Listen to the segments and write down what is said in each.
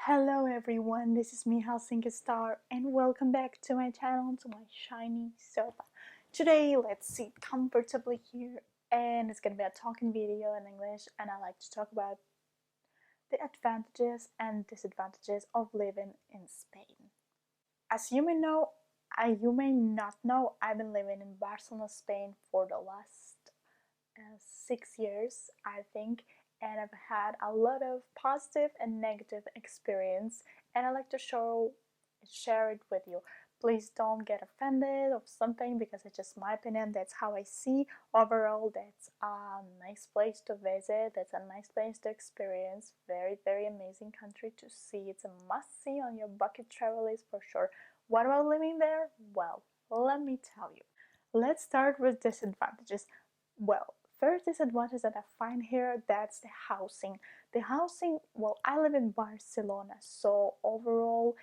Hello everyone, this is me Helsinki Star and welcome back to my channel, to my shiny sofa. Today let's sit comfortably here and it's gonna be a talking video in English, and I like to talk about the advantages and disadvantages of living in Spain. As you may know, you may not know, I've been living in Barcelona, Spain for the last 6 years, I think, and I've had a lot of positive and negative experience, and I like to share it with you. Please don't get offended or something, because it's just my opinion. That's how I see. Overall, that's a nice place to visit. That's a nice place to experience. Very, very amazing country to see. It's a must see on your bucket travel list for sure. What about living there? Well, let me tell you. Let's start with disadvantages. Well, first disadvantage that I find here, that's the housing. The housing, well, I live in Barcelona, so overall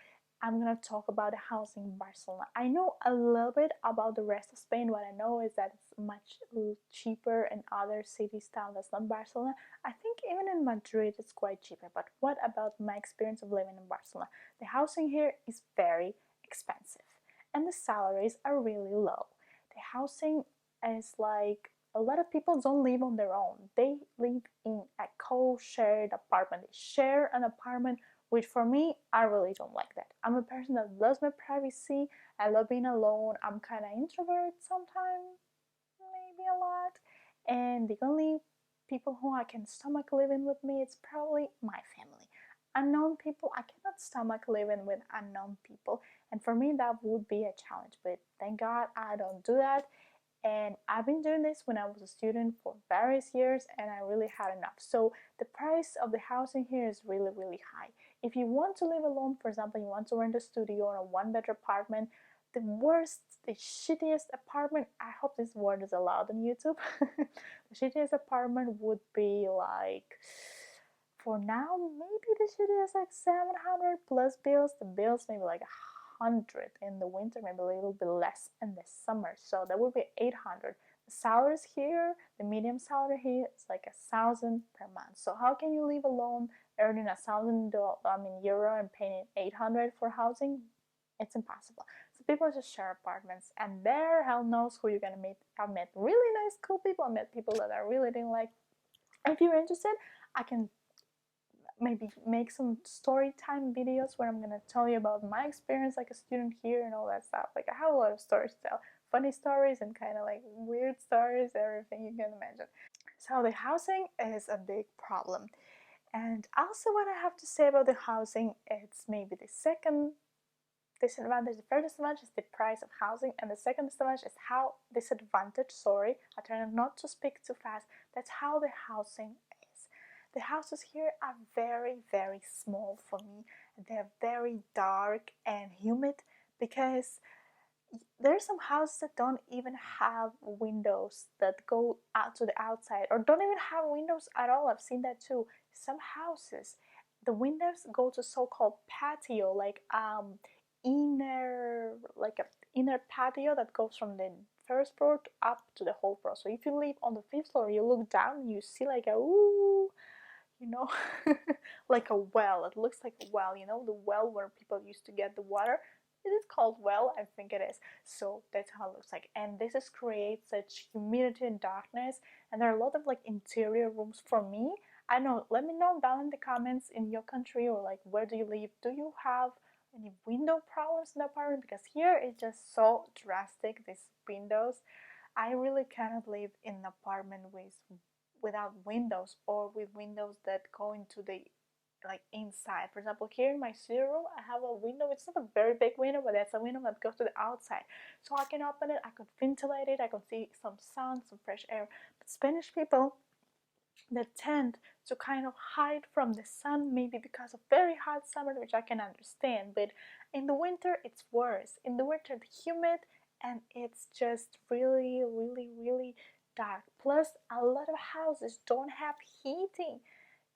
I'm gonna talk about the housing in Barcelona. I know a little bit about the rest of Spain. What I know is that it's much cheaper in other cities town that's not Barcelona. I think even in Madrid it's quite cheaper. But what about my experience of living in Barcelona? The housing here is very expensive and the salaries are really low. The housing is like, a lot of people don't live on their own. They live in a co-shared apartment. They share an apartment, which for me, I really don't like that. I'm a person that loves my privacy. I love being alone. I'm kind of introvert sometimes, maybe a lot. And the only people who I can stomach living with me, it's probably my family. Unknown people, I cannot stomach living with unknown people. And for me, that would be a challenge. But thank God I don't do that, and I've been doing this when I was a student for various years, and I really had enough. So the price of the housing here is really, really high. If you want to live alone, for example, you want to rent a studio or a one-bedroom apartment, the worst, the shittiest apartment, I hope this word is allowed on YouTube, the shittiest apartment would be like, for now, maybe the shittiest like 700 plus bills. The bills maybe like 100 in the winter, maybe a little bit less in the summer, so that would be 800. The salaries here, the medium salary here is like 1,000 per month. So how can you live alone earning 1,000 euro and paying 800 for housing? It's impossible. So people just share apartments, and there, hell knows who you're gonna meet. I've met really nice, cool people. I met people that I really didn't like. If you're interested, I can maybe make some story time videos where I'm gonna tell you about my experience like a student here and all that stuff. Like, I have a lot of stories to tell, funny stories and kind of like weird stories, everything you can imagine. So the housing is a big problem. And also, what I have to say about the housing, it's maybe the second disadvantage. The first disadvantage is the price of housing, and the second disadvantage is how disadvantage, sorry, I try not to speak too fast, that's how the housing is. The houses here are very, very small for me. They're very dark and humid, because there are some houses that don't even have windows that go out to the outside, or don't even have windows at all. I've seen that too. Some houses, the windows go to so-called patio, like inner patio that goes from the first floor up to the whole floor. So if you live on the fifth floor, you look down, you see like a ooh, you know, like a well. It looks like a well, you know, the well where people used to get the water. Is it called well? I think it is. So that's how it looks like. And this is creates such humidity and darkness. And there are a lot of like interior rooms for me. I know, let me know down in the comments in your country, or like where do you live? Do you have any window problems in the apartment? Because here it's just so drastic, these windows. I really cannot live in an apartment without windows, or with windows that go into the like inside. For example, here in my studio room, I have a window. It's not a very big window, but that's a window that goes to the outside. So I can open it, I could ventilate it, I could see some sun, some fresh air. But Spanish people, they tend to kind of hide from the sun, maybe because of very hot summer, which I can understand. But in the winter, it's worse. In the winter, it's humid and it's just really, really, really dark. Plus, a lot of houses don't have heating.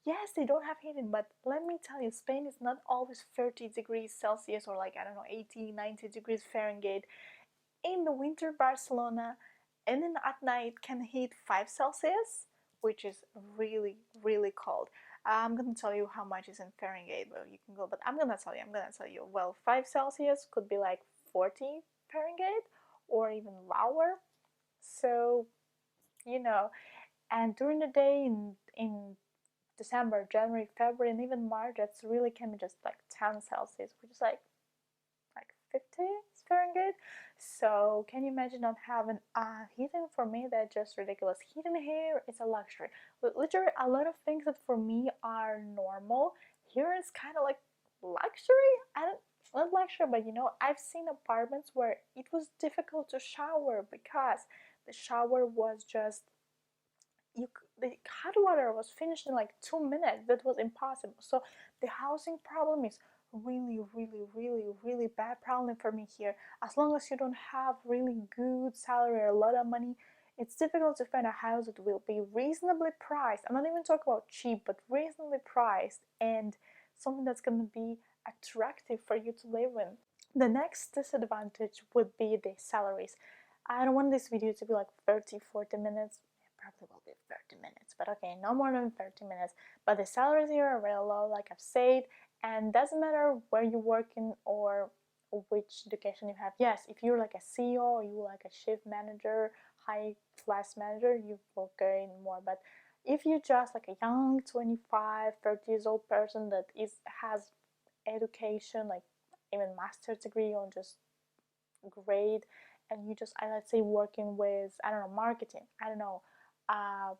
Yes, they don't have heating, but let me tell you, Spain is not always 30 degrees Celsius, or like, I don't know, 80, 90 degrees Fahrenheit. In the winter, Barcelona, and then at night can hit 5 Celsius, which is really, really cold. I'm gonna tell you how much is in Fahrenheit, but you can go. But I'm gonna tell you. Well, 5 Celsius could be like 40 Fahrenheit, or even lower. So you know, and during the day in December, January, February, and even March, that's really can be just like 10 Celsius, which is like 50 Fahrenheit. So can you imagine not having heating? For me, that's just ridiculous. Heating here is a luxury. But literally, a lot of things that for me are normal here is kind of like luxury. I don't not luxury, but I've seen apartments where it was difficult to shower because the shower was just the hot water was finished in like 2 minutes. That was impossible. So the housing problem is really, really, really, really bad problem for me here. As long as you don't have really good salary or a lot of money, it's difficult to find a house that will be reasonably priced. I'm not even talking about cheap, but reasonably priced and something that's going to be attractive for you to live in. The next disadvantage would be the salaries. I don't want this video to be like 30-40 minutes. It probably will be 30 minutes, but okay, no more than 30 minutes. But the salaries here are really low, like I've said, and doesn't matter where you're working or which education you have. Yes, if you're like a CEO or you're like a shift manager, high class manager, you will gain more. But if you're just like a young 25, 30 years old person that has education, like even master's degree or just grade, and you just let's say working with, I don't know, marketing, I don't know, uh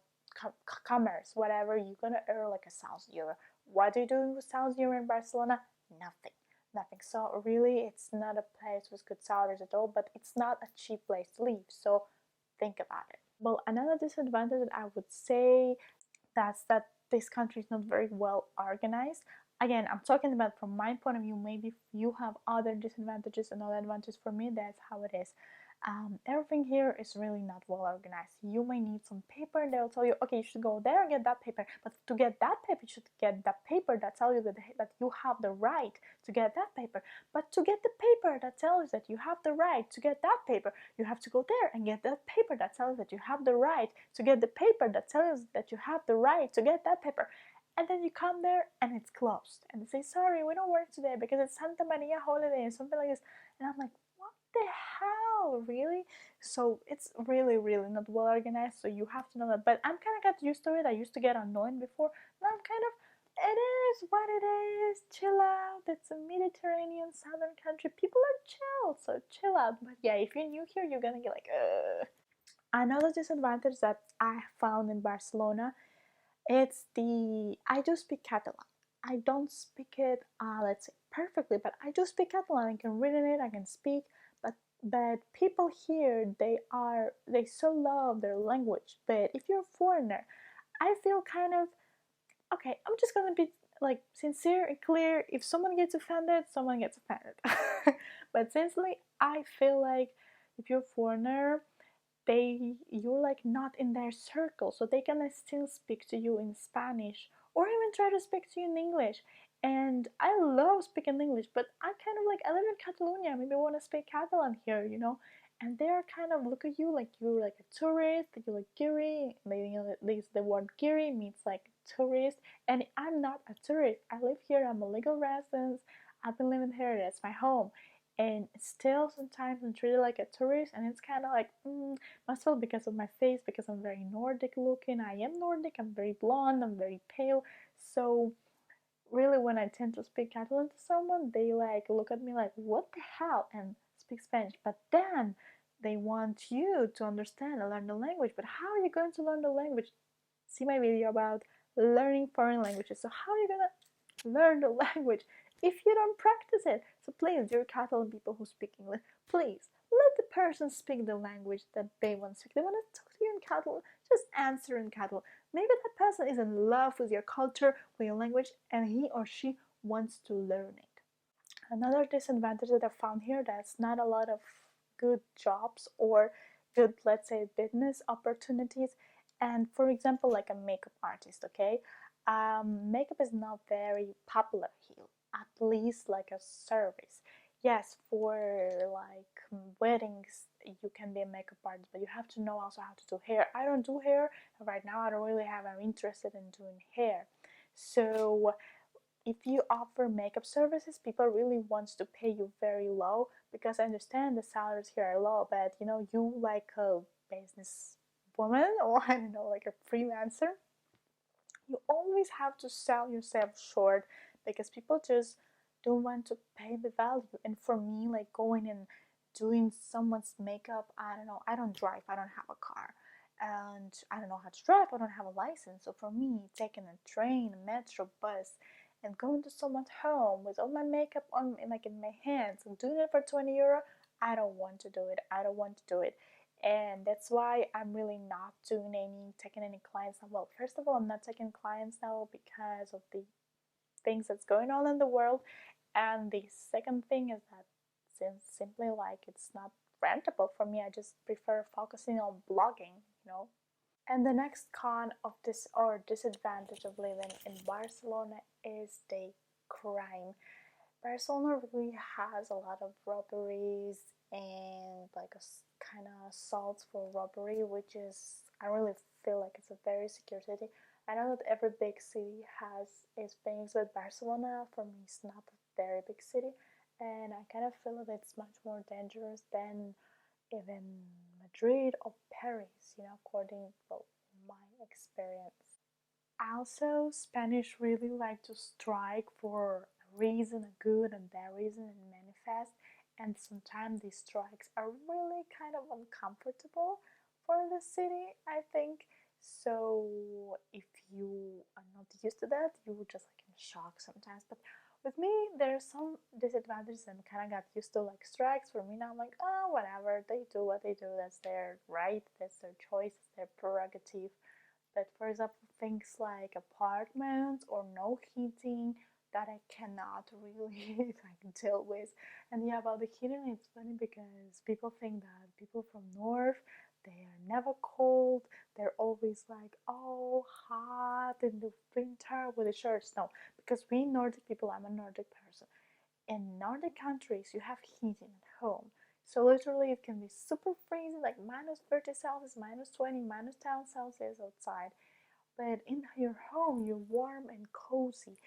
commerce, whatever, you're gonna earn like €1,000. What are you doing with €1,000 in Barcelona? Nothing. Nothing. So really, it's not a place with good salaries at all, but it's not a cheap place to live, so think about it. Well, another disadvantage that I would say, that's that this country is not very well organized. Again, I'm talking about from my point of view. Maybe if you have other disadvantages and other advantages, for me, that's how it is. Everything here is really not well organized. You may need some paper. They'll tell you, okay, you should go there and get that paper. But to get that paper, you should get that paper that tells you that you have the right to get that paper. But to get the paper that tells you that you have the right to get that paper, you have to go there and get that paper that tells you that you have the right to get the paper that tells you that you have the right to get that paper. And then you come there and it's closed. And they say, sorry, we don't work today because it's Santa Maria holiday or something like this. And I'm like, what the hell, really? So it's really, really not well organized. So you have to know that. But I'm kind of got used to it. I used to get annoyed before. Now I'm kind of, it is what it is. Chill out. It's a Mediterranean southern country. People are chill, so chill out. But yeah, if you're new here, you're gonna get like, ugh. Another disadvantage that I found in Barcelona, it's the I do speak Catalan. I don't speak it, let's say perfectly, but I do speak Catalan. I can read in it. I can speak. But people here, they so love their language. But if you're a foreigner, I feel kind of okay. I'm just gonna be like sincere and clear. If someone gets offended, someone gets offended. But sincerely, I feel like if you're a foreigner, you're like not in their circle, so they can still speak to you in Spanish or even try to speak to you in English. And I love speaking English, but I kind of like, I live in Catalonia, maybe I want to speak Catalan here. And they're kind of look at you like you're like a tourist, that you're like giri. At least the word giri means like tourist, and I'm not a tourist. I live here, I'm a legal resident, I've been living here, that's my home. And still sometimes I'm treated like a tourist, and it's kind of like must well because of my face, because I'm very Nordic looking. I am Nordic, I'm very blonde, I'm very pale. So really, when I tend to speak Catalan to someone, they like look at me like, what the hell, and speak Spanish. But then they want you to understand and learn the language. But how are you going to learn the language? See my video about learning foreign languages. So how are you gonna learn the language if you don't practice it? So please, dear Catalan people who speak English, please let the person speak the language that they want to speak. They want to talk to you in Catalan, just answer in Catalan. Maybe that person is in love with your culture, with your language, and he or she wants to learn it. Another disadvantage that I found here, that's not a lot of good jobs or good, let's say, business opportunities. And for example, like a makeup artist, okay? Makeup is not very popular here, at least like a service. Yes, for like weddings, you can be a makeup artist, but you have to know also how to do hair. I don't do hair right now. I don't really have. I'm interested in doing hair. So if you offer makeup services, people really want to pay you very low, because I understand the salaries here are low, but you know, you like a business woman, or I don't know, like a freelancer, you always have to sell yourself short, because people just don't want to pay the value. And for me, like going and doing someone's makeup, I don't know, I don't drive, I don't have a car, and I don't know how to drive, I don't have a license. So for me, taking a train, a metro, bus, and going to someone's home with all my makeup on, like in my hands, and doing it for 20 euro, I don't want to do it. I don't want to do it. And that's why I'm really not doing taking any clients now. Well, first of all, I'm not taking clients now because of the things that's going on in the world, and the second thing is that since simply like it's not rentable for me, I just prefer focusing on blogging, you know. And the next con of this, or disadvantage of living in Barcelona, is the crime. Barcelona really has a lot of robberies and like a kind of assaults for robbery, which is, I really feel like it's a very secure city. I know that every big city has its things, but Barcelona for me is not a very big city, and I kind of feel that it's much more dangerous than even Madrid or Paris, you know, according to my experience. Also, Spanish really like to strike for a reason, a good and bad reason, and manifest. And sometimes these strikes are really kind of uncomfortable for the city, I think. So if you are not used to that, you will just like in shock sometimes. But with me, there's some disadvantages, and kind of got used to like strikes. For me now, I'm like, oh, whatever. They do what they do. That's their right. That's their choice. It's their prerogative. But for example, things like apartments or no heating, that I cannot really like deal with. And yeah, about the heating, it's funny because people think that people from north, they are never cold. They're always like, oh, hot in the winter with the shirts. No, because we Nordic people, I'm a Nordic person. In Nordic countries, you have heating at home. So literally, it can be super freezing, like minus 30 Celsius, minus 20, minus 10 Celsius outside. But in your home, you're warm and cozy.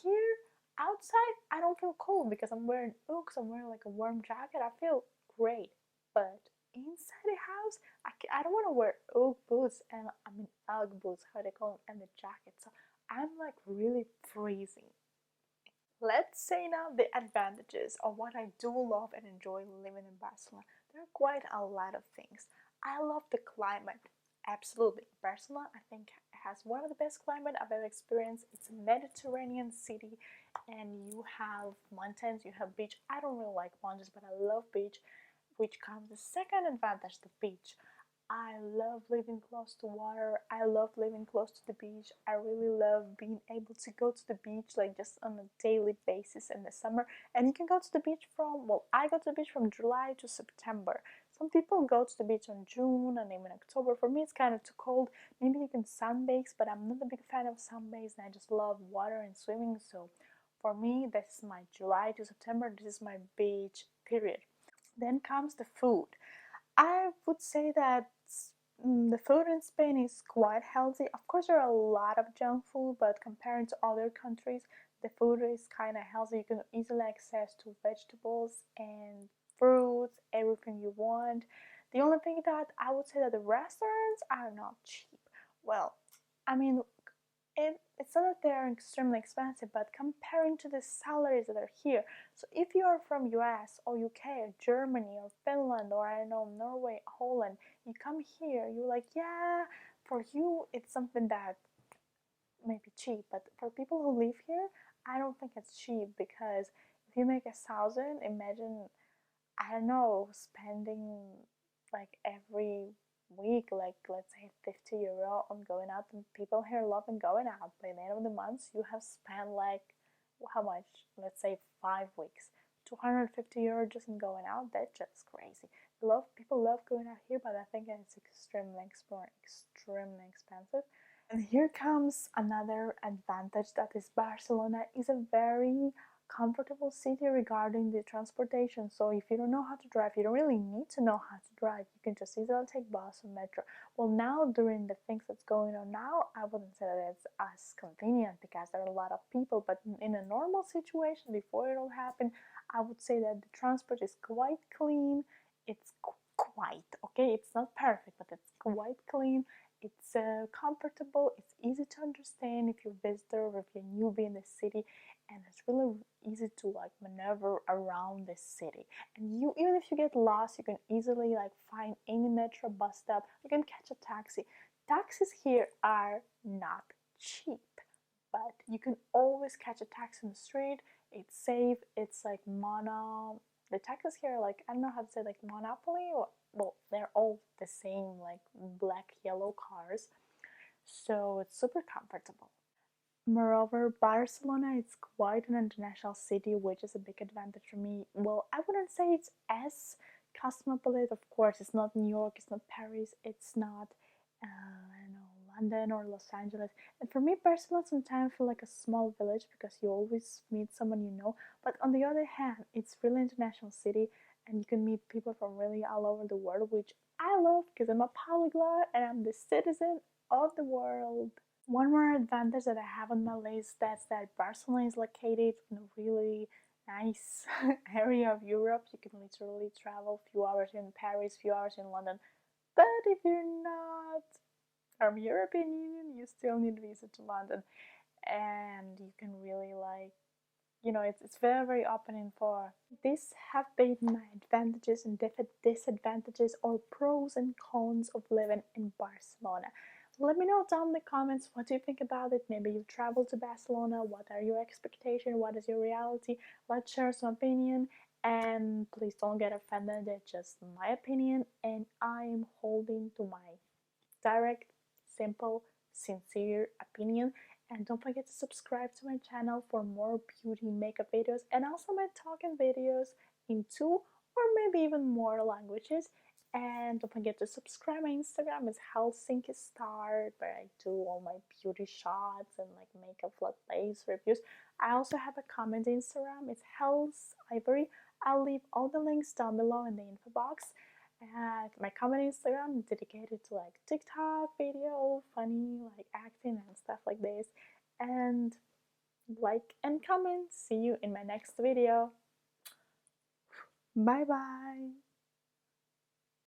Here, outside, I don't feel cold because I'm wearing Uggs, I'm wearing like a warm jacket. I feel great. But inside the house, I don't want to wear Ugg boots, and I mean Ugg boots, how they call them, and the jacket. So I'm like really freezing. Let's say now the advantages of what I do love and enjoy living in Barcelona. There are quite a lot of things. I love the climate. Absolutely. Barcelona, I think, has one of the best climate I've ever experienced. It's a Mediterranean city, and you have mountains, you have beach. I don't really like mountains, but I love beach, which comes the second advantage, the beach. I love living close to water. I love living close to the beach. I really love being able to go to the beach like just on a daily basis in the summer. And you can go to the beach from, well, I go to the beach from July to September. Some people go to the beach in June and even October. For me, it's kind of too cold. Maybe you can sunbathe, but I'm not a big fan of sunbathe, and I just love water and swimming. So for me, this is my July to September. This is my beach period. Then comes the food. I would say that the food in Spain is quite healthy. Of course, there are a lot of junk food, but compared to other countries, the food is kind of healthy. You can easily access to vegetables and fruits, everything you want. The only thing that I would say that the restaurants are not cheap. Well, I mean, it's not that they're extremely expensive, but comparing to the salaries that are here. So if you are from US or UK or Germany or Finland or I don't know, Norway, Holland, you come here, you're like, yeah, for you it's something that may be cheap, but for people who live here, I don't think it's cheap, because if you make 1,000, imagine, I don't know, spending like every week, like let's say 50 euro on going out. And people here love and going out. By the end of the month, you have spent like how much? Let's say 5 weeks. 250 euro just in going out. That's just crazy. Love People love going out here, but I think it's extremely expensive. And here comes another advantage, that is Barcelona is a very comfortable city regarding the transportation. So if you don't know how to drive, you don't really need to know how to drive. You can just easily take bus or metro. Well, now during the things that's going on now, I wouldn't say that it's as convenient because there are a lot of people. But in a normal situation, before it all happened, I would say that the transport is quite clean. It's quite okay. It's not perfect, but it's quite clean. It's comfortable. It's easy to understand if you're a visitor or if you're a newbie in the city, and it's really easy to like maneuver around the city. And you, even if you get lost, you can easily like find any metro bus stop. You can catch a taxi. Taxis here are not cheap, but you can always catch a taxi on the street. It's safe. It's like mono. The taxis here are like, I don't know how to say, like monopoly, or well, they're all the same, like black yellow cars, so it's super comfortable. Moreover, Barcelona is quite an international city, which is a big advantage for me. Well, I wouldn't say it's as cosmopolitan. Of course, it's not New York, it's not Paris, it's not, I don't know, London or Los Angeles. And for me, Barcelona sometimes feels like a small village because you always meet someone you know. But on the other hand, it's really international city, and you can meet people from really all over the world, which I love because I'm a polyglot and I'm the citizen of the world. One more advantage that I have on my list, that's that Barcelona is located in a really nice area of Europe. You can literally travel a few hours in Paris, few hours in London. But if you're not from European Union, you still need a visa to London, and you can really like, it's very very opening for. These have been my advantages and disadvantages, or pros and cons of living in Barcelona. Let me know down in the comments, what do you think about it. Maybe you've traveled to Barcelona. What are your expectations? What is your reality? Let's share some opinion, and please don't get offended. It's just my opinion, and I'm holding to my direct, simple, sincere opinion. And don't forget to subscribe to my channel for more beauty makeup videos, and also my talking videos in 2 or maybe even more languages. And don't forget to subscribe. My Instagram is Helsinki Star, where I do all my beauty shots and like makeup vlog plays reviews. I also have a comment Instagram, it's Hells Ivory. I'll leave all the links down below in the info box. And my comment Instagram is dedicated to like TikTok video, funny like acting and stuff like this. And like and comment. See you in my next video. Bye bye.